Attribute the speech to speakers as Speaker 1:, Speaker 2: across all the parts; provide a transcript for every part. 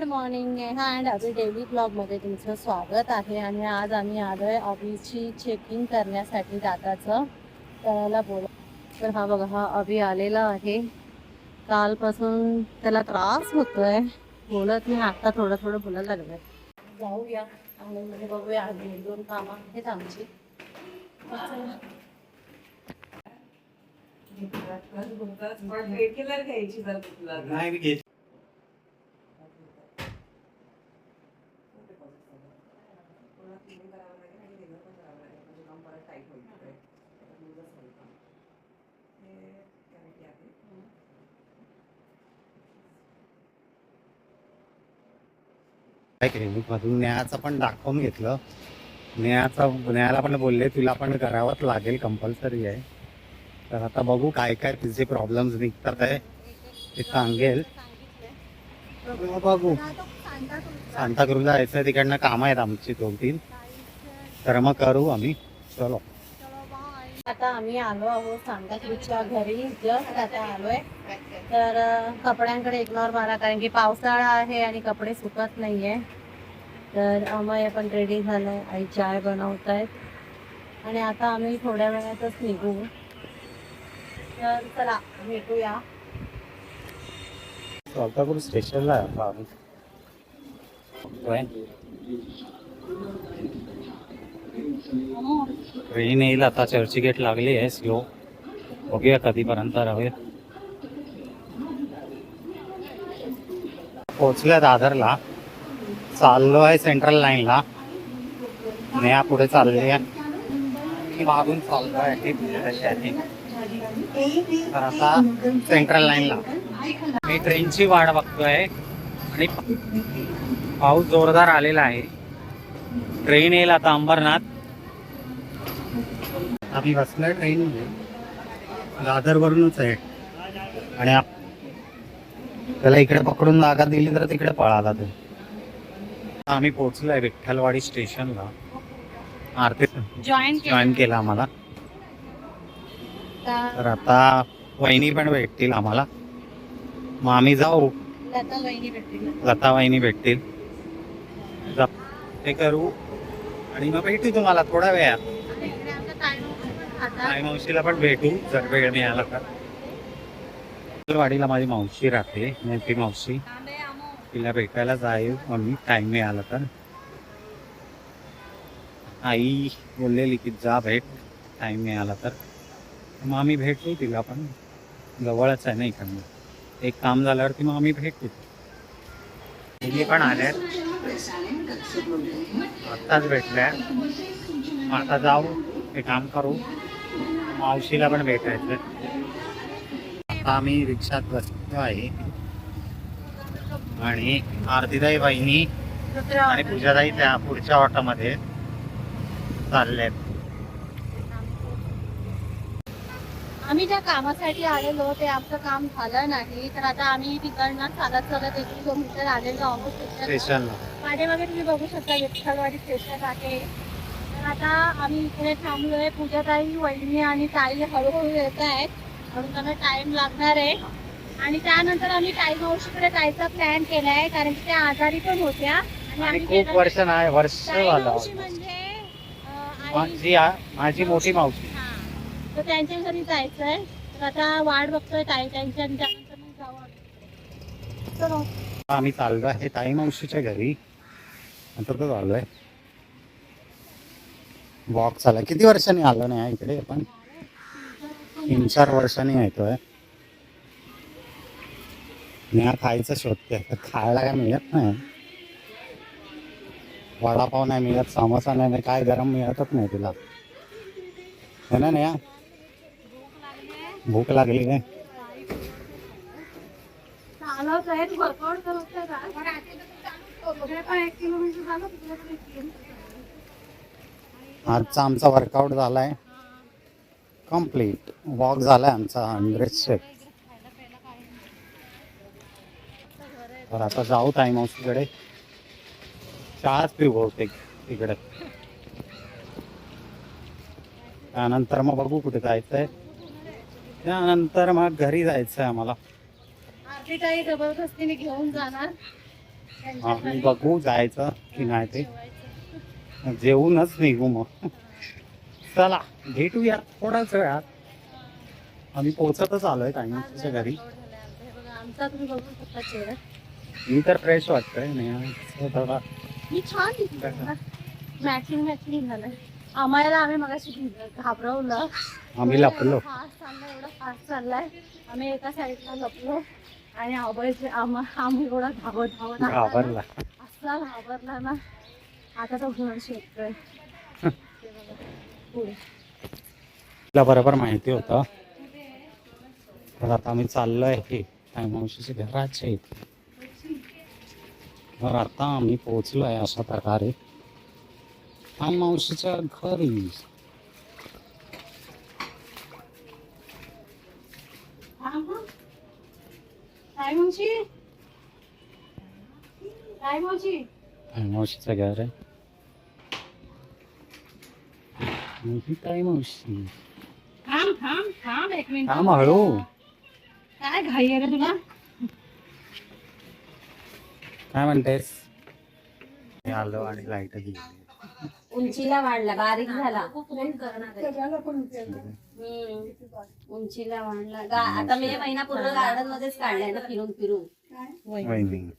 Speaker 1: Morning and Abhi daily ब्लॉगमध्ये तुमचं स्वागत आहे. आणि आज आम्ही आलो आहे अभिची चेकिंग करण्यासाठी दाताचं त्याला बोला. तर हा बघा, हा अभि आलेला आहे. कालपासून त्याला त्रास होतोय, बोलत नाही. आता थोडं थोडं बोलायला लागलंय. जाऊया आणि म्हणजे बघूया. आज 2 कामं आहेत आमची.
Speaker 2: क्लिनिकमधून नेहाचं पण दाखवून घेतलं. नेहाला पण बोलले तुला पण करावंच लागेल, कंपल्सरी आहे. तर आता बघू काय काय तिचे प्रॉब्लेम्स निघतात आहे ते सांगेल. बघू, सांताक्रूजला जायचं आहे, तिकडनं कामं आहेत आमची 2-3, तर मग करू आम्ही. चलो
Speaker 1: आता आम्ही आलो आहोत सांताक्रूजच्या घरी. जस्ट आता आलोय. तर कपड्यांकडे इग्नोर मारा, कारण की पावसाळा आहे आणि कपडे सुकत नाहीये. तर अमय पण रेडी झालंय, आई चाय बनवत आहेत आणि आता आम्ही थोड्या वेळातच निघू. तर चला भेटूया.
Speaker 2: सांताक्रूज स्टेशनला आहे आता आम्ही. ट्रेन येईल आता. चर्चगेट लागली आहे स्लो, बघूया कधीपर्यंत राहूया. पोचल्या दादरला, चाललो आहे सेंट्रल लाईनला. नेहा पुढे चालली आहे, मागून चाललो आहे. तर आता सेंट्रल लाईनला मी ट्रेनची वाट बघतोय आणि पाऊस जोरदार आलेला आहे. ट्रेन येईल आता अंबरनाथ. आम्ही बसलोय ट्रेन दादर वरूनच आहे आणि त्याला इकडे पकडून जागा दिली तर तिकडे पळाला तो. आम्ही पोहोचलोय विठ्ठलवाडी स्टेशनला. आरती जॉईन केला आम्हाला. तर आता वहिनी पण भेटतील आम्हाला, मग आम्ही जाऊ. लता वहिनी भेटतील, ते करू आणि मग भेटू तुम्हाला थोड्या वेळात. आई मावशीला पण भेटू जर वेळ मिळाला तर. वाडीला माझी मावशी राहते, मोठी मावशी, तिला भेटायला जाईल मम्मी टाइम मिळाला तर. आई बोललेली की जा भेट टाइम मिळाला तर. मग आम्ही भेटू तिला पण, जवळच आहे ना इकडनं. एक काम झाल्यावरती मग आम्ही भेटू. मुली पण आल्या आत्ताच भेटल्या. आता जाऊ, हे काम करू. मावशीला पण भेटायचं. आता आम्ही रिक्षात बसलो आहे आणि आरतीताई बहिणी आणि पूजाताई त्या पुढच्या ऑटोमध्ये चालल्यात.
Speaker 1: आम्ही ज्या कामासाठी आलेलो ते आमचं काम झालं नाही, तर आता आम्ही तिकडनं चालत 1 किलोमीटर आलेलो आहोत
Speaker 2: स्टेशनला.
Speaker 1: माझ्यामागे तुम्ही बघू शकता विठ्ठलवाडी स्टेशन आहे. तर आता आम्ही इकडे थांबलोय. पूजाताई वहिनी आणि ताई हळूहळू येत आहेत, म्हणून त्यांना टाइम लागणार आहे. आणि त्यानंतर आम्ही ताई मावशीकडे जायचा प्लॅन केलाय, कारण की त्या आजारी पण होत्या
Speaker 2: आणि खूप वर्ष नाही, वर्ष झालं.
Speaker 1: म्हणजे
Speaker 2: माझी मोठी मावशी,
Speaker 1: तर त्यांच्या घरी जायचंय. तर आता वाट बघतोय ताई त्यांची, आणि त्यानंतर मग जाऊ.
Speaker 2: आम्ही चाललो आहे ताई मावशीच्या घरी. नंतर तो चाललोय वॉक चालला. किती वर्षांनी आलो नाही इकडे आपण, 3-4 वर्षांनी येतोय. नेहा खायचं शोधते, खायला काय मिळत नाही. वडापाव नाही मिळत, समोसा नाही, काय गरम मिळतच नाही तिला, है ना नेहा? भूक लागली काय? आजचा आमचा वर्कआउट झालाय कम्प्लीट. वॉक झालाय आमचा 100 स्टेप. तर आता जाऊ ताई मावशीकडे. चहाच पिऊ बहुतेक तिकडे. त्यानंतर मग बघू कुठे जायचंय. त्यानंतर मग घरी जायचंय आम्हाला.
Speaker 1: आरती ताई जबरदस्तीने घेऊन जाणार.
Speaker 2: आम्ही बघू जायचं की नाही ते, जेवूनच निघू मग. चला भेटूया थोडाच वेळात. आम्ही पोहोचतच आलोय ताईंच्या घरी.
Speaker 1: आमचा तुम्ही बघू शकता चेहरा.
Speaker 2: मी तर फ्रेश वाटतोय नाही थोडा.
Speaker 1: मी छान मॅचिंग झालंय आम्हाला. आम्ही मगाशी घाबरवलं,
Speaker 2: आम्ही लपलो.
Speaker 1: फास्ट चाललाय, एवढं फास्ट चाललाय. आम्ही एका साईडला लपलो आणि अभयचे आम्ही एवढा धावत
Speaker 2: घाबरला.
Speaker 1: असला घाबरला ना. आता तो घर शोधतोय.
Speaker 2: तुला बरोबर माहिती होतं. तर आता आम्ही चाललोय हे मावशीच्या घराच्या इथे. तर आता आम्ही पोहोचलोय अशा प्रकारे मावशीच्या घरी. मावशीचं घर आहे. काय मावशी
Speaker 1: एक मिनिट.
Speaker 2: थांब हळू.
Speaker 1: काय घाई आहे रे तुला?
Speaker 2: काय म्हणतेस? आलो आणि लाईट गेली.
Speaker 1: उंचीला वाढला, बारीक झाला. उंचीला वाढला. आता मे महिना पूर्ण गार्डन मध्येच काढलाय ना, फिरून फिरून.
Speaker 2: वहिनी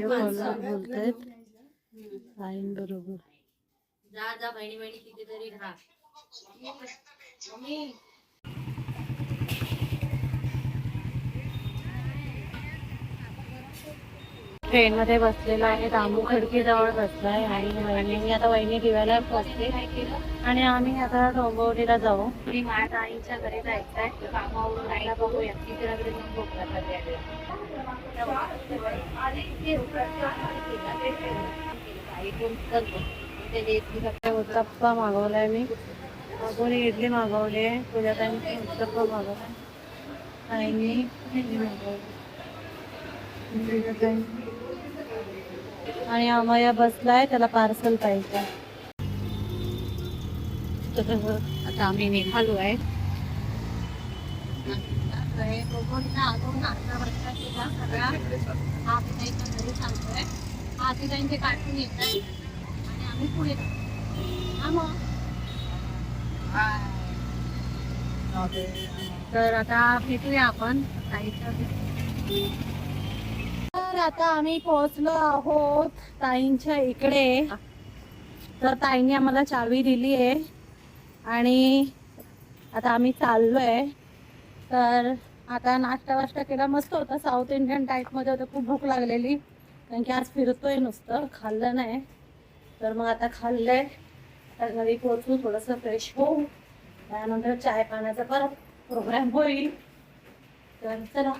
Speaker 1: बोलतायत बरोबर. जा बहिणी कितीतरी राहा. ट्रेन मध्ये बसलेला आहे. रामू खडकी जवळ बसलाय आणि मी आता वहिनी दिव्याला पोचते आणि आम्ही आता डोंबिवलीला जाऊ. मी माझ्या आईच्या घरी जायचंय कामावरून. आईला बघूया तिच्याकडे उत्तप्पा मागवलाय मी. अजून इडली मागवली आहे. तुझ्या त्यांनी उत्तप्पा मागवलाय आणि आणि आम्हाला बसलाय, त्याला पार्सल पाहिजे. आता आम्ही निघालो आहे. त्यांचे काढून येत आहे आणि आम्ही पुढे. तर आता भेटूया आपण ताईच्या. तर आता आम्ही पोहोचलो आहोत ताईंच्या इकडे. तर ताईंनी आम्हाला चावी दिली आहे आणि आता आम्ही चाललोय. तर आता नाश्ता केला, मस्त होता, साऊथ इंडियन टाईपमध्ये होतं. खूप भूक लागलेली कारण की आज फिरतोय नुसतं, खाल्लं नाही. तर मग आता खाल्लंय. आता घरी पोहोचू, थोडंसं फ्रेश होऊ, त्यानंतर चाय पाण्याचा परत प्रोग्राम होईल. तर चला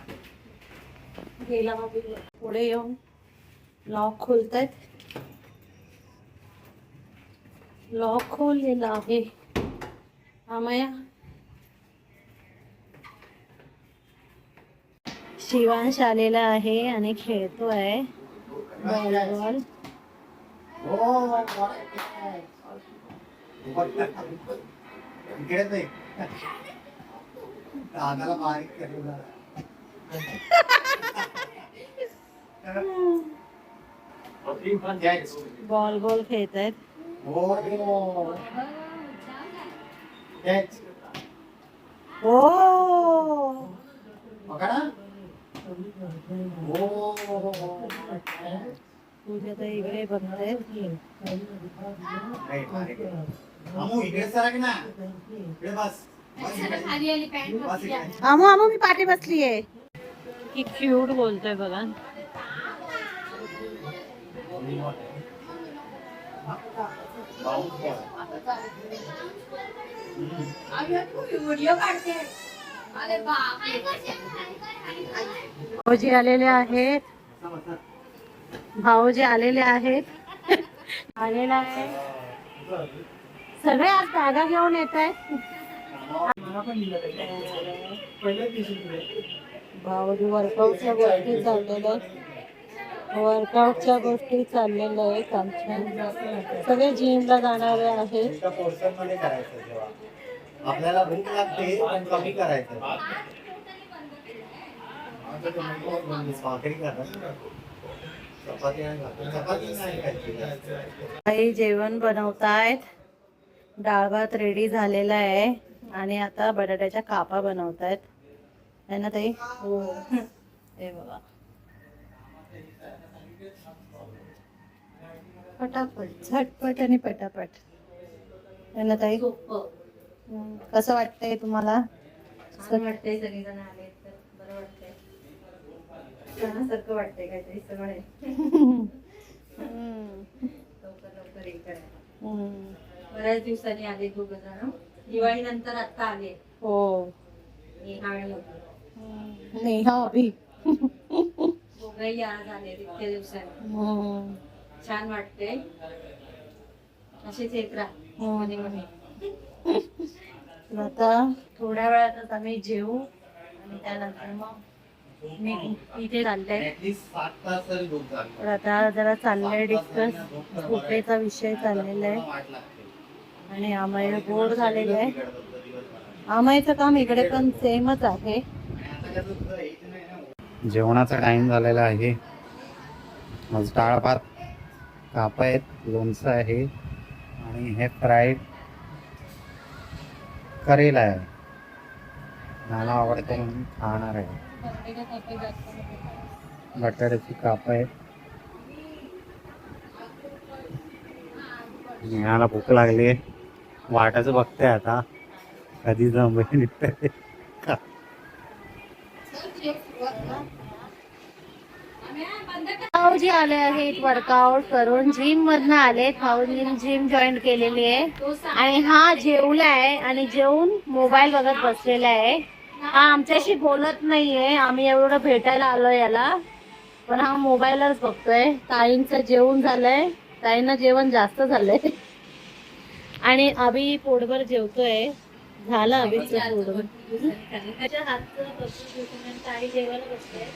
Speaker 1: गेला मग पुढे येऊन लॉक खोलतायत. लॉक खोललेला आहे. आमया शिवांश आलेला आहे आणि खेळतोय बॉल. बॉल खेळतायत. तुझ्या तर इकडे बघताय. आमू मी पाठी बसलीये. की क्यूट बोलतोय बघा. भाऊजी आलेले आहेत. आलेला आहे. सगळे आज बॅगा घेऊन येत आहेत. भाऊजी वर्कआउटच्या गोष्टी चाललेल्या आहेत. आमच्या सगळे जिमला जाणारे आहेत.
Speaker 2: आपल्याला भूक लागते पण कमी करायचं. भाकरी करा.
Speaker 1: काही जेवण बनवतायत. डाळ भात रेडी झालेला आहे आणि आता बटाट्याच्या कापा बनवतायत है ना ताई? हो. हे बघा पटापट झटपट आणि पटापट है ना ताई? कसं वाटतंय तुम्हाला? छान वाटतंय. सगळेजण आले तर बरं वाटतंय. छानासारखं वाटतंय काहीतरी सगळे. लवकर लवकर हे करायला. बऱ्याच दिवसांनी आले दोघ जण. दिवाळी नंतर आता आले. हो. नेहा अभि दोघही आज आले इतक्या दिवसांनी. छान वाटते. असेच येत राहा मध्ये मध्ये. आता थोड्या वेळातच आम्ही जेवू आणि त्यानंतर मग मी इथे चालते. पण आता जरा चाललंय डिस्कस. कुठेचा विषय चाललेला आहे आणि आम्हाला बोर झालेलं आहे. आम्हाचं काम इकडे पण सेमच आहे.
Speaker 2: जेवणाचा टाइम झालेला आहे. आज डाळ भात, काप आहेत, लोणचं आहे आणि हे फ्राईड करेला आहे. मला आवडते म्हणून खाणार आहे. बटाट्याची काप आहेत. नेहाला भूक लागली आहे. वाटाच बघते आता कधी जमेल निघते.
Speaker 1: भाऊजी आले आहेत वर्कआउट करून. जिम मधनं आले. भाऊजींनी जिम जॉईन केलेली आहे आणि हा जेवलाय आणि जेवून मोबाईल बघत बसलेला आहे. हा आमच्याशी बोलत नाहीये. आम्ही एवढं भेटायला आलोय याला, पण हा मोबाईलच बघतोय. ताईंचं जेवण झालंय. ताईंना जेवण जास्त झालंय आणि अभि पोटभर जेवतोय. झालं अभिचं पोटभर. त्याच्या हातचं बसून जेवतो आणि ताई जेवायला बसते.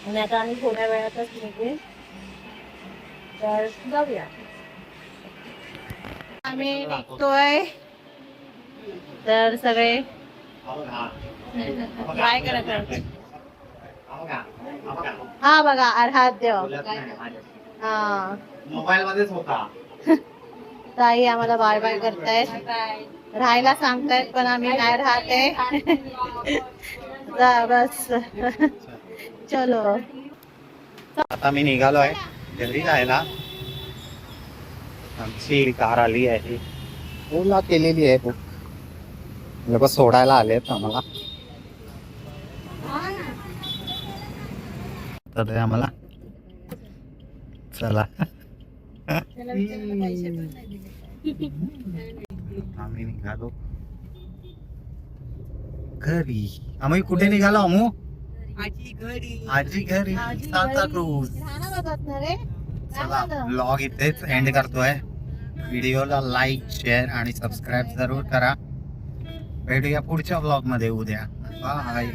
Speaker 1: आणि आता आम्ही थोड्या वेळातच निघू. तर जाऊया. आम्ही निघतोय. तर सगळे काय करत आहेत? हा बघा अर्हाद्य. हा
Speaker 2: मोबाईल मध्येच होता.
Speaker 1: ताई आम्हाला बाय बाय करतायत. राहायला सांगतायत पण आम्ही नाही राहते. बस चलो.
Speaker 2: आता मी निघालो आहे घरी जायला. आमची कार आली आहे. ओला केलेली आहे. लोक सोडायला आलेत आम्हाला. तर आम्हाला चला आम्ही निघालो घरी. आम्ही कुठे निघालो अमू? आजी घरी. सांताक्रूज. चला ब्लॉग इथेच एंड करतोय. व्हिडिओला लाईक, शेअर आणि सबस्क्राईब जरूर करा. भेटूया पुढच्या ब्लॉग मध्ये उद्या. बाय.